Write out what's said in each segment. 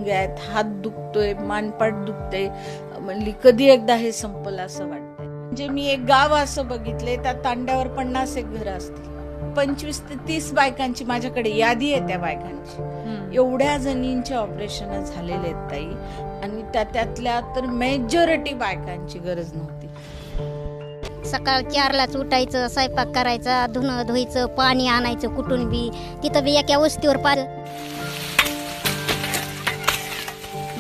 गुडघ्यात, हात दुखतोय, मानपाट दुखते. म्हणली कधी एकदा हे संपलं असं वाटतंय. म्हणजे मी एक गाव असं बघितले, त्या तांड्यावर 50 एक घरं असतील. 25 ते 30 बायकांची माझ्याकडे यादी आहे त्या बायकांची. एवढ्या जणींचे ऑपरेशन झालेले आहेत ताई. आणि त्यातल्या तर मेजॉरिटी बायकांची गरज नव्हती. सकाळ 4लाच उठायचं, स्वयंपाक करायचा, धुणं धुवायचं, पाणी आणायचं कुठून बी. तिथं बी एका वस्तीवर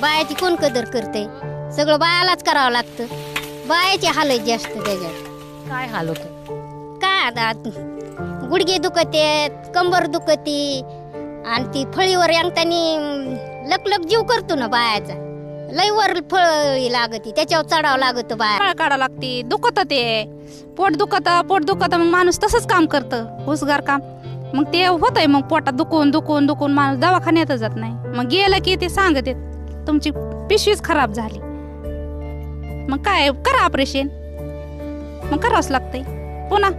बायाची कोण कदर करते? सगळं बायालाच करावं लागतं. बायाचे हाल आहेत जास्त त्याच्यात. काय हाल होतं? काय आता गुडघे दुखते, कंबर दुखते, आणि ती फळीवर यांगतानी लकलक जीव करतो ना बायाचा. लई वर फळ लागती, त्याच्यावर चढावं लागत बाया. फळ काढा लागते, दुखत ते पोट दुखत मग माणूस तसंच काम करतं, उसगार काम. मग ते होतंय, मग पोटात दुखून माणूस दवाखान्यात जात नाही. मग गेलं की ते सांगते तुमची पिशवीच खराब झाली. मग काय करा ऑपरेशन, मग करावंच लागतंय पुन्हा.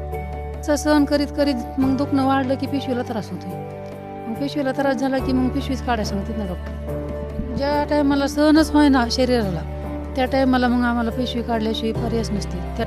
सहन करीत मग दुखणं वाढलं की पिशवीला त्रास होतोय. मग पिशवीला त्रास झाला की मग पिशवीच काढायला सांगतात ना डॉक्टर. ज्या टायमाला सहनच होय ना शरीराला, त्या टायमाला मग आम्हाला पिशवी काढल्याशिवाय पर्यायच नसते. त्या